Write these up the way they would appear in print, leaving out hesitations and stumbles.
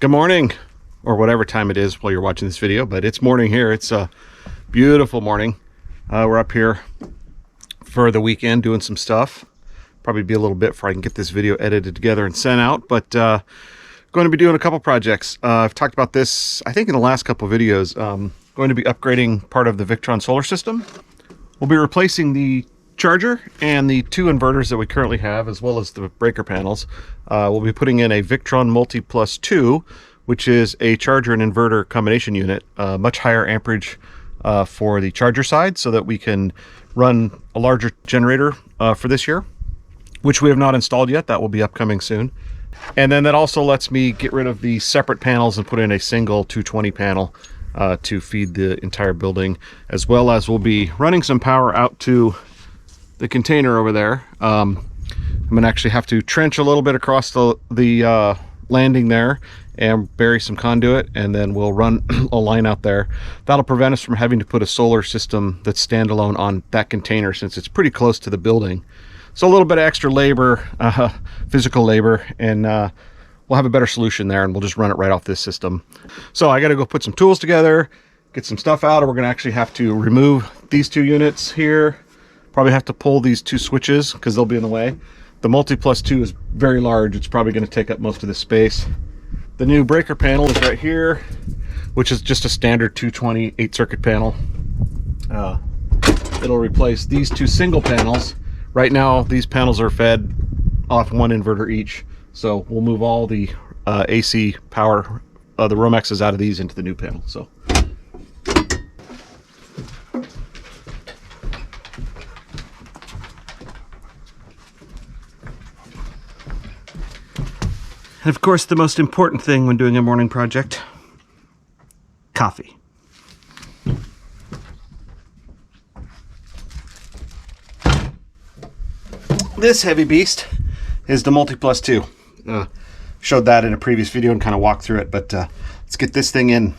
Good morning, or whatever time it is while you're watching this video, but it's morning here. It's a beautiful morning. We're up here for the weekend doing some stuff. Probably be a little bit before I can get this video edited together and sent out, but going to be doing a couple projects. I've talked about this, I think, in the last couple videos. Going to be upgrading part of the Victron solar system. We'll be replacing the charger and the two inverters that we currently have, as well as the breaker panels. We'll be putting in a Victron Multiplus-II, which is a charger and inverter combination unit, much higher amperage for the charger side, so that we can run a larger generator for this year, which we have not installed yet. That will be upcoming soon. And then that also lets me get rid of the separate panels and put in a single 220 panel to feed the entire building, as well as we'll be running some power out to the container over there. I'm gonna actually have to trench a little bit across the landing there and bury some conduit, and then we'll run a line out there. That'll prevent us from having to put a solar system that's standalone on that container, since it's pretty close to the building. So a little bit of extra labor, physical labor, and we'll have a better solution there, and we'll just run it right off this system. So I gotta go put some tools together, get some stuff out, and we're gonna actually have to remove these two units here. Probably have to pull these two switches because they'll be in the way. The Multiplus-II is very large. It's probably going to take up most of the space. The new breaker panel is right here, which is just a standard 220 8-circuit panel. It'll replace these two single panels. Right now, these panels are fed off one inverter each. So we'll move all the AC power, the Romexes out of these into the new panel. So. And of course, the most important thing when doing a morning project, coffee. This heavy beast is the Multiplus-II. Showed that in a previous video and kind of walked through it, but let's get this thing in.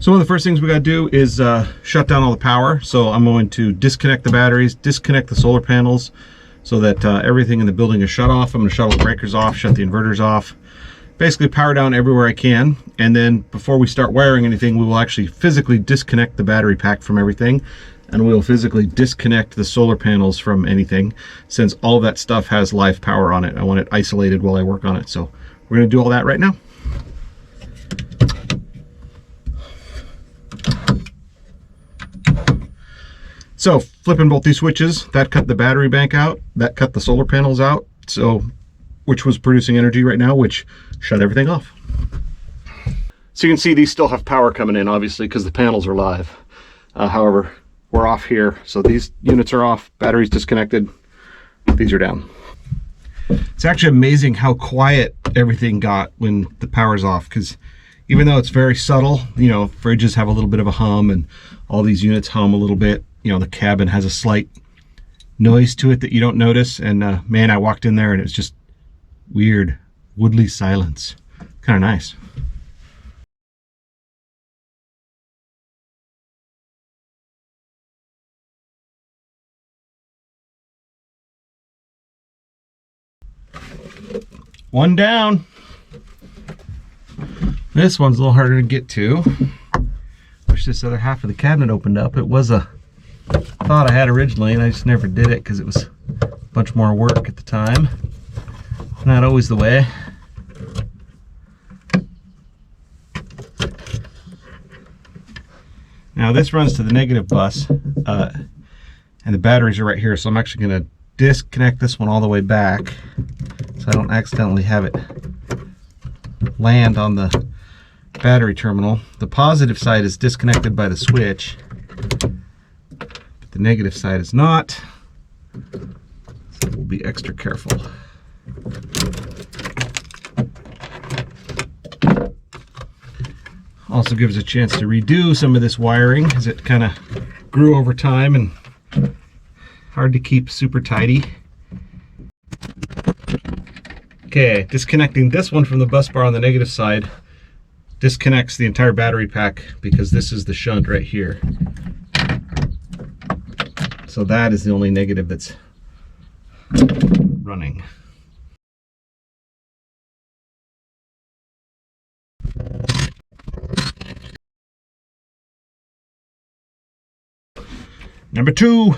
So one of the first things we got to do is shut down all the power. So I'm going to disconnect the batteries, disconnect the solar panels, so that everything in the building is shut off. I'm going to shut all the breakers off, shut the inverters off, basically power down everywhere I can. And then before we start wiring anything, we will actually physically disconnect the battery pack from everything, and we'll physically disconnect the solar panels from anything, since all of that stuff has live power on it. I want it isolated while I work on it. So we're going to do all that right now. So flipping both these switches, that cut the battery bank out, that cut the solar panels out, so which was producing energy right now, which shut everything off. So you can see these still have power coming in, obviously, because the panels are live. However, we're off here, so these units are off, batteries disconnected, these are down. It's actually amazing how quiet everything got when the power's off, because even though it's very subtle, you know, fridges have a little bit of a hum, and all these units hum a little bit. You know, the cabin has a slight noise to it that you don't notice. And man, I walked in there and it was just weird, woodly silence. Kind of nice. One down. This one's a little harder to get to. Wish this other half of the cabinet opened up. It was a thought I had originally, and I just never did it because it was a bunch more work at the time. Not always the way. Now this runs to the negative bus, and the batteries are right here, so I'm actually going to disconnect this one all the way back so I don't accidentally have it land on the battery terminal. The positive side is disconnected by the switch, but the negative side is not, so we'll be extra careful. Also gives a chance to redo some of this wiring, as it kind of grew over time and hard to keep super tidy. Okay, disconnecting this one from the bus bar on the negative side disconnects the entire battery pack, because this is the shunt right here. So that is the only negative that's running. Number 2.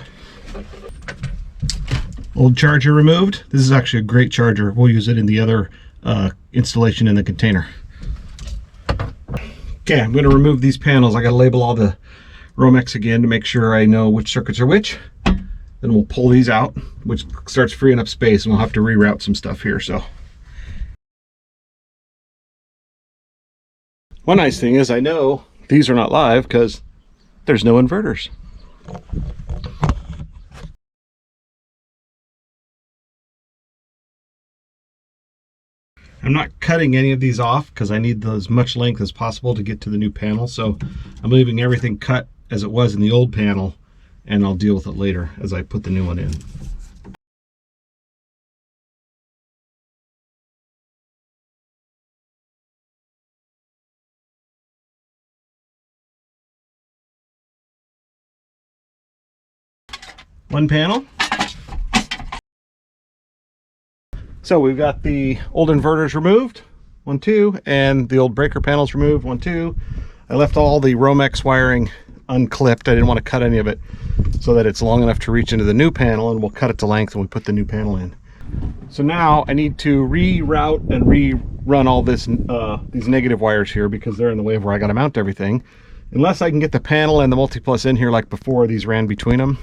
Old charger removed. This is actually a great charger. We'll use it in the other installation in the container. Okay, I'm going to remove these panels. I got to label all the Romex again to make sure I know which circuits are which. Then we'll pull these out, which starts freeing up space, and we'll have to reroute some stuff here. So one nice thing is I know these are not live because there's no inverters. I'm not cutting any of these off because I need as much length as possible to get to the new panel. So I'm leaving everything cut as it was in the old panel, and I'll deal with it later as I put the new one in. One panel. So we've got the old inverters removed, 1, 2, and the old breaker panels removed, 1, 2. I left all the Romex wiring unclipped. I didn't want to cut any of it so that it's long enough to reach into the new panel, and we'll cut it to length when we put the new panel in. So now I need to reroute and rerun all this these negative wires here because they're in the way of where I got to mount everything. Unless I can get the panel and the Multiplus in here like before these ran between them.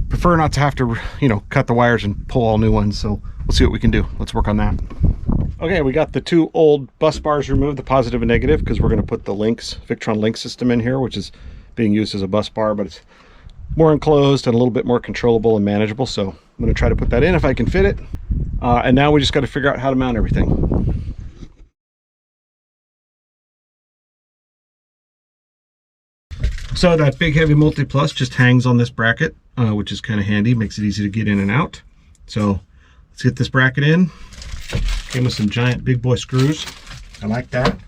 Prefer not to have to, you know, cut the wires and pull all new ones, so we'll see what we can do. Let's work on that. Okay, we got the 2 old bus bars removed, the positive and negative, because we're going to put the Victron Lynx system in here, which is being used as a bus bar, but it's more enclosed and a little bit more controllable and manageable. So I'm going to try to put that in if I can fit it. And now we just got to figure out how to mount everything. So that big heavy Multiplus just hangs on this bracket, which is kind of handy, makes it easy to get in and out. So let's get this bracket in. Came with some giant big boy screws. I like that.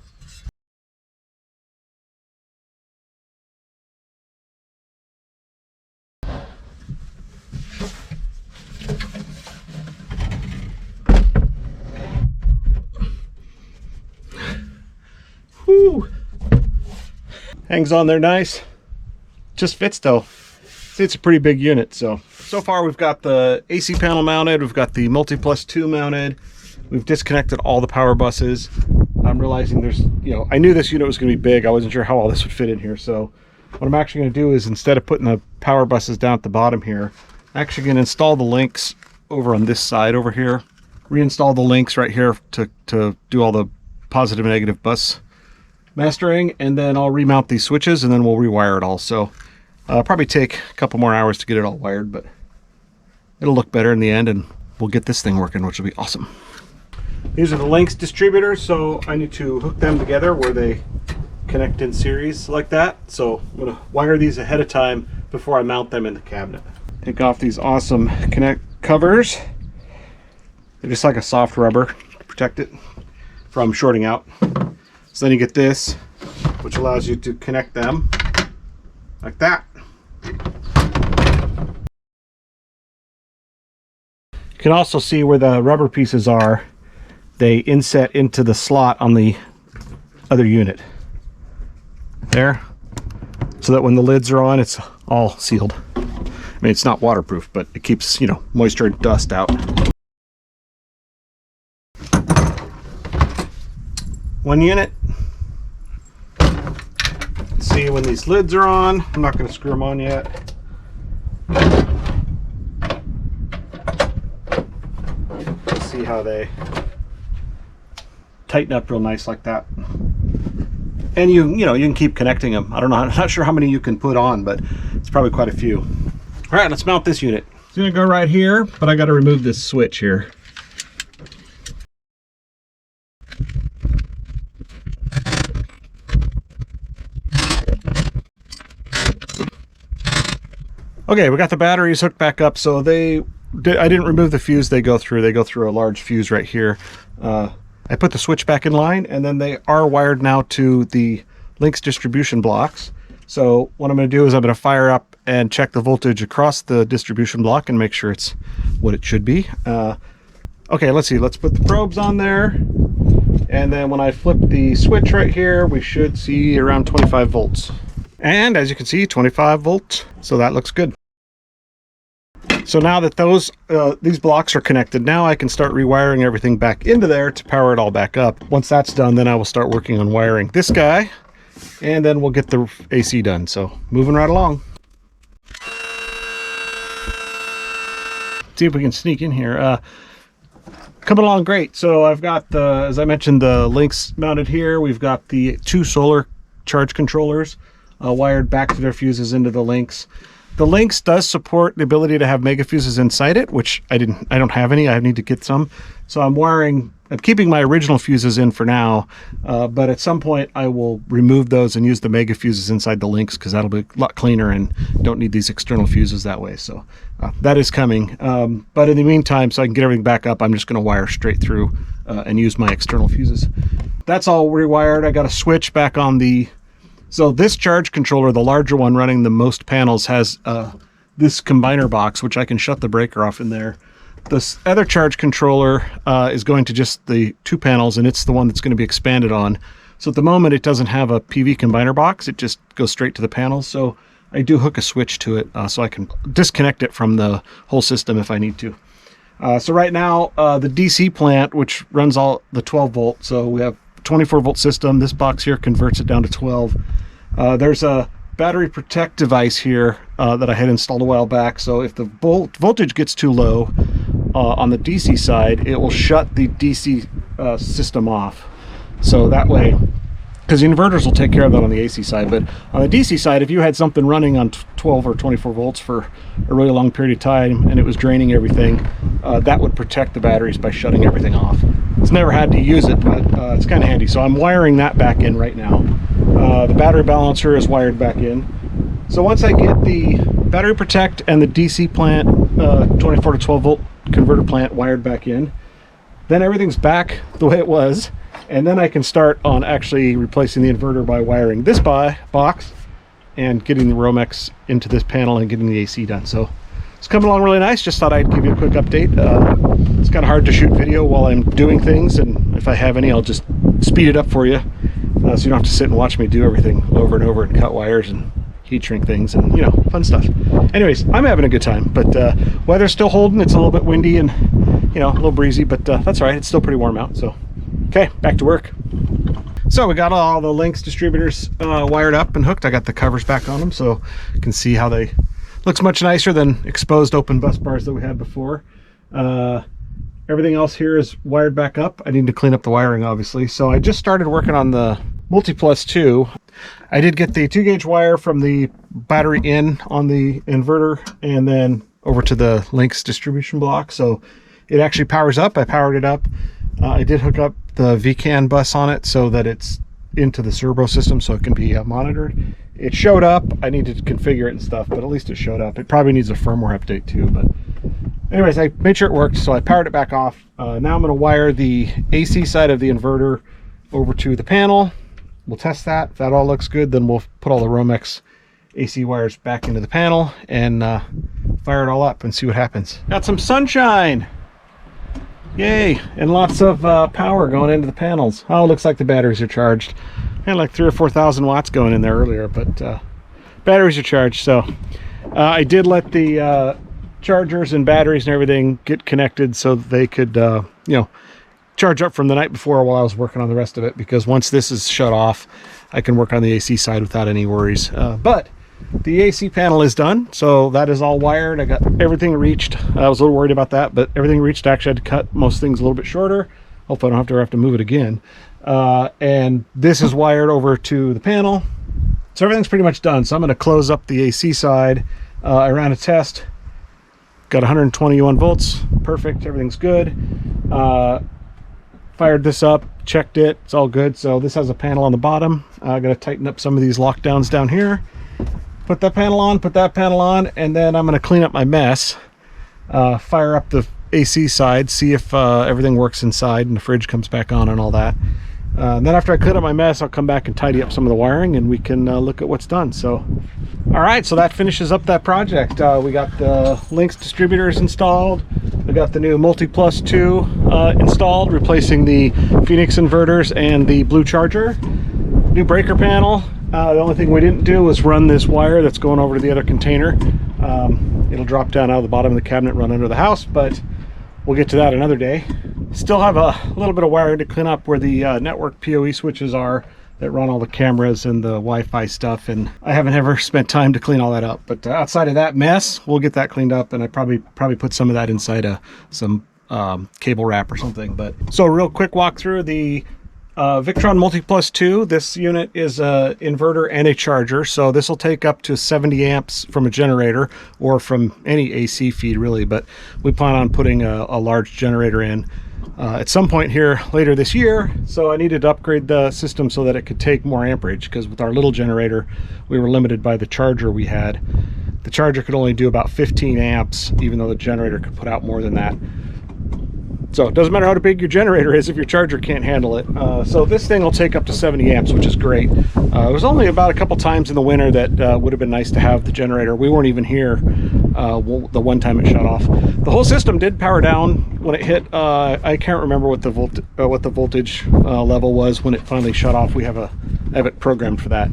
Whew. Hangs on there nice. Just fits though. See, it's a pretty big unit. So far we've got the AC panel mounted, we've got the Multiplus-II mounted, we've disconnected all the power buses. I'm realizing there's, you know, I knew this unit was going to be big. I wasn't sure how all this would fit in here. So what I'm actually going to do is, instead of putting the power buses down at the bottom here, I'm actually going to install the Lynx over on this side over here. Reinstall the Lynx right here to do all the positive and negative bus mastering, and then I'll remount these switches and then we'll rewire it all. So probably take a couple more hours to get it all wired, but it'll look better in the end, and we'll get this thing working, which will be awesome. These are the Lynx distributors, so I need to hook them together where they connect in series like that. So I'm going to wire these ahead of time before I mount them in the cabinet. Take off these awesome connect covers. They're just like a soft rubber to protect it from shorting out. So then you get this, which allows you to connect them like that. You can also see where the rubber pieces are. They inset into the slot on the other unit there, so that when the lids are on, it's all sealed. I mean, it's not waterproof, but it keeps, you know, moisture and dust out. One unit. Let's see when these lids are on. I'm not going to screw them on yet. Let's see how they tighten up real nice like that. And you can keep connecting them. I don't know, I'm not sure how many you can put on, but it's probably quite a few. All right, let's mount this unit. It's going to go right here, but I got to remove this switch here. Okay, we got the batteries hooked back up. So I didn't remove the fuse they go through. They go through a large fuse right here. I put the switch back in line, and then they are wired now to the Lynx distribution blocks. So what I'm going to do is I'm going to fire up and check the voltage across the distribution block and make sure it's what it should be. Okay, let's see. Let's put the probes on there. And then when I flip the switch right here, we should see around 25 volts. And as you can see, 25 volts. So that looks good. So now that these blocks are connected, now I can start rewiring everything back into there to power it all back up. Once that's done, then I will start working on wiring this guy, and then we'll get the AC done. So moving right along. See if we can sneak in here. Coming along great. So I've got the, as I mentioned, the Lynx mounted here. We've got the 2 solar charge controllers wired back to their fuses into the Lynx. The Lynx does support the ability to have mega fuses inside it, which I don't have any. I need to get some. So I'm keeping my original fuses in for now, but at some point I will remove those and use the mega fuses inside the Lynx, because that'll be a lot cleaner and don't need these external fuses that way. So that is coming. But in the meantime, so I can get everything back up, I'm just going to wire straight through and use my external fuses. That's all rewired. I got a switch back on the... So this charge controller, the larger one running the most panels, has this combiner box, which I can shut the breaker off in there. This other charge controller is going to just the 2 panels, and it's the one that's going to be expanded on. So at the moment, it doesn't have a PV combiner box. It just goes straight to the panels. So I do hook a switch to it so I can disconnect it from the whole system if I need to. So right now, the DC plant, which runs all the 12 volt, so we have 24 volt system. This box here converts it down to 12. There's a battery protect device here that I had installed a while back. So if the voltage gets too low on the DC side, it will shut the DC system off. So that way, because the inverters will take care of that on the AC side, but on the DC side, if you had something running on 12 or 24 volts for a really long period of time and it was draining everything, that would protect the batteries by shutting everything off. It's never had to use it, but it's kind of handy. So I'm wiring that back in right now. The battery balancer is wired back in. So once I get the battery protect and the DC plant, 24 to 12 volt converter plant wired back in, then everything's back the way it was. And then I can start on actually replacing the inverter by wiring this box and getting the Romex into this panel and getting the AC done. So it's coming along really nice. Just thought I'd give you a quick update. It's kind of hard to shoot video while I'm doing things, and if I have any, I'll just speed it up for you, so you don't have to sit and watch me do everything over and over and cut wires and heat shrink things and, you know, fun stuff. Anyways, I'm having a good time, but weather's still holding. It's a little bit windy and, you know, a little breezy, but that's all right. It's still pretty warm out. So okay, back to work. So we got all the Lynx distributors wired up and hooked. I got the covers back on them, so you can see how they looks much nicer than exposed open bus bars that we had before. Everything else here is wired back up. I need to clean up the wiring, obviously. So I just started working on the Multiplus-II. I did get the 2-gauge wire from the battery in on the inverter and then over to the Lynx distribution block. So it actually powers up. I powered it up. I did hook up the Victron bus on it so that it's into the servo system so it can be monitored. It showed up. I need to configure it and stuff, but at least it showed up. It probably needs a firmware update too, but anyways, I made sure it worked, so I powered it back off. Now I'm going to wire the AC side of the inverter over to the panel. We'll test that. If that all looks good, then we'll put all the Romex AC wires back into the panel and fire it all up and see what happens. Got some sunshine! Yay! And lots of power going into the panels. Oh, it looks like the batteries are charged. I had like 3,000 or 4,000 watts going in there earlier, but batteries are charged. So I did let the chargers and batteries and everything get connected so they could, you know, charge up from the night before while I was working on the rest of it, because once this is shut off, I can work on the AC side without any worries. But the AC panel is done, so that is all wired. I got everything reached. I was a little worried about that, but everything reached. Actually, I had to cut most things a little bit shorter. Hopefully I don't have to move it again. And this is wired over to the panel. So everything's pretty much done. So I'm going to close up the AC side. I ran a test. Got 121 volts. Perfect. Everything's good. Fired this up, checked it. It's all good. So this has a panel on the bottom. I'm going to tighten up some of these lockdowns down here. Put that panel on, put that panel on, and then I'm going to clean up my mess. Fire up the AC side, see if everything works inside and the fridge comes back on and all that. And then after I clean up my mess, I'll come back and tidy up some of the wiring and we can look at what's done. So, all right, so that finishes up that project. We got the Lynx distributors installed. We got the new Multiplus-II installed, replacing the Phoenix inverters and the blue charger. New breaker panel. The only thing we didn't do was run this wire that's going over to the other container. It'll drop down out of the bottom of the cabinet, run under the house, but we'll get to that another day. Still have a little bit of wiring to clean up where the network PoE switches are that run all the cameras and the Wi-Fi stuff, and I haven't ever spent time to clean all that up. But outside of that mess, we'll get that cleaned up, and I probably put some of that inside some cable wrap or something. But so real quick walkthrough. The Victron Multiplus-II, this unit is a inverter and a charger, so this will take up to 70 amps from a generator or from any AC feed really, but we plan on putting a large generator in at some point here later this year. So I needed to upgrade the system so that it could take more amperage, because with our little generator we were limited by the charger we had. The charger could only do about 15 amps even though the generator could put out more than that. So it doesn't matter how big your generator is if your charger can't handle it. So this thing will take up to 70 amps, which is great. It was only about a couple times in the winter that would have been nice to have the generator. We weren't even here the one time it shut off. The whole system did power down when it hit. I can't remember what the voltage level was when it finally shut off. I have it programmed for that,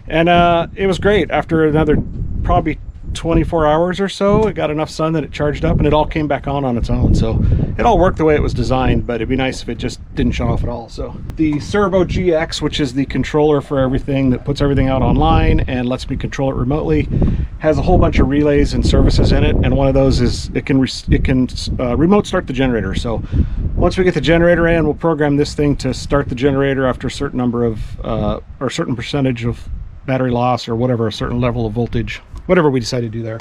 and it was great. After another probably 24 hours or so, it got enough sun that it charged up, and it all came back on its own. So it all worked the way it was designed, but it'd be nice if it just didn't shut off at all. So the Servo GX, which is the controller for everything that puts everything out online and lets me control it remotely, has a whole bunch of relays and services in it, and one of those is it can remote start the generator. So once we get the generator in, we'll program this thing to start the generator after a certain number of or a certain percentage of battery loss or whatever, a certain level of voltage, whatever we decide to do there.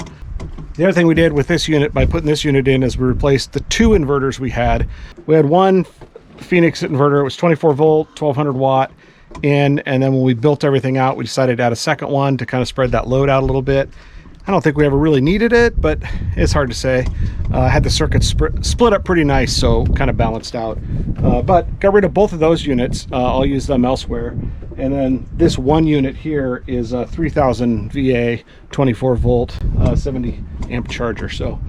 The other thing we did with this unit, by putting this unit in, is we replaced the two inverters we had. We had one Phoenix inverter. It was 24 volt, 1200 watt in, and then when we built everything out, we decided to add a second one to kind of spread that load out a little bit. I don't think we ever really needed it, but it's hard to say. I had the circuit split up pretty nice, so kind of balanced out. But got rid of both of those units. I'll use them elsewhere. And then this one unit here is a 3000 VA, 24 volt, 70 amp charger. So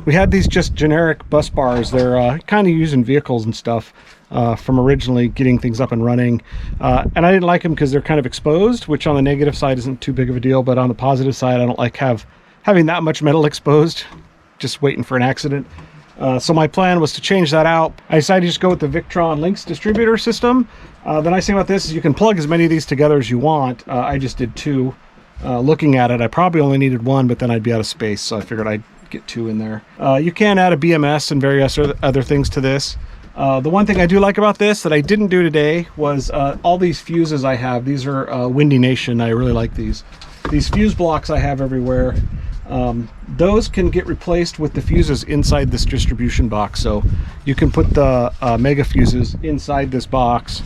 we had these just generic bus bars. They're kind of used in vehicles and stuff from originally getting things up and running. And I didn't like them because they're kind of exposed, which on the negative side isn't too big of a deal, but on the positive side, I don't like having that much metal exposed, just waiting for an accident. So my plan was to change that out. I decided to just go with the Victron Lynx Distributor system. The nice thing about this is you can plug as many of these together as you want. I just did two. Looking at it, I probably only needed one, but then I'd be out of space, so I figured I'd get two in there. You can add a BMS and various other things to this. The one thing I do like about this that I didn't do today was all these fuses I have. These are Windy Nation. I really like these. These fuse blocks I have everywhere. Those can get replaced with the fuses inside this distribution box. So you can put the mega fuses inside this box,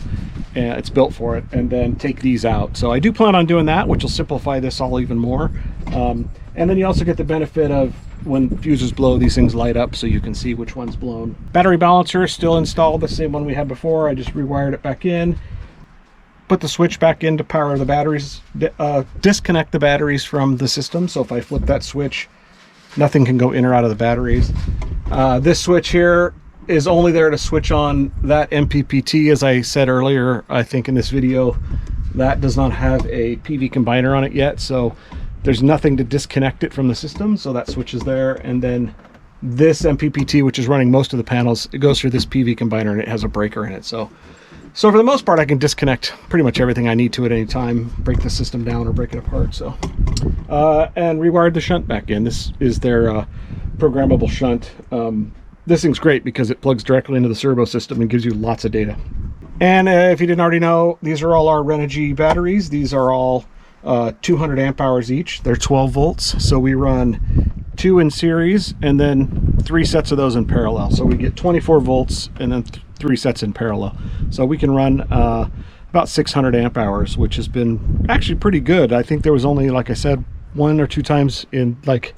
and it's built for it, and then take these out. So I do plan on doing that, which will simplify this all even more. And then you also get the benefit of when fuses blow, these things light up so you can see which one's blown. Battery balancer still installed, the same one we had before. I just rewired it back in, put the switch back in to power the batteries, disconnect the batteries from the system. So if I flip that switch, nothing can go in or out of the batteries. This switch here is only there to switch on that MPPT. As I said earlier, I think in this video, that does not have a PV combiner on it yet, so there's nothing to disconnect it from the system. So that switch is there, and then this MPPT, which is running most of the panels, it goes through this PV combiner and it has a breaker in it. So for the most part, I can disconnect pretty much everything I need to at any time, break the system down or break it apart. So and rewired the shunt back in. This is their programmable shunt. This thing's great because it plugs directly into the servo system and gives you lots of data. And if you didn't already know, these are all our Renogy batteries. These are all 200 amp hours each. They're 12 volts. So we run 2 in series and then 3 sets of those in parallel. So we get 24 volts and then 3 sets in parallel. So we can run about 600 amp hours, which has been actually pretty good. I think there was only, like I said, 1 or 2 times in like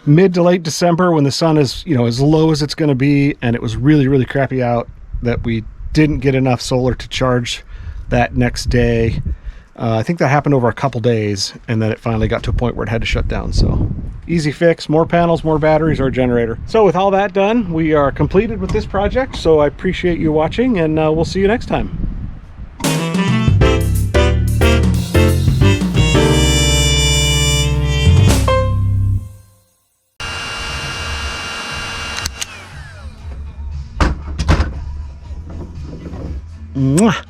mid to late December when the sun is, as low as it's going to be, and it was really, really crappy out, that we didn't get enough solar to charge that next day. I think that happened over a couple days, and then it finally got to a point where it had to shut down. So easy fix, more panels, more batteries, or a generator. So with all that done, we are completed with this project. So I appreciate you watching, and we'll see you next time. Mwah.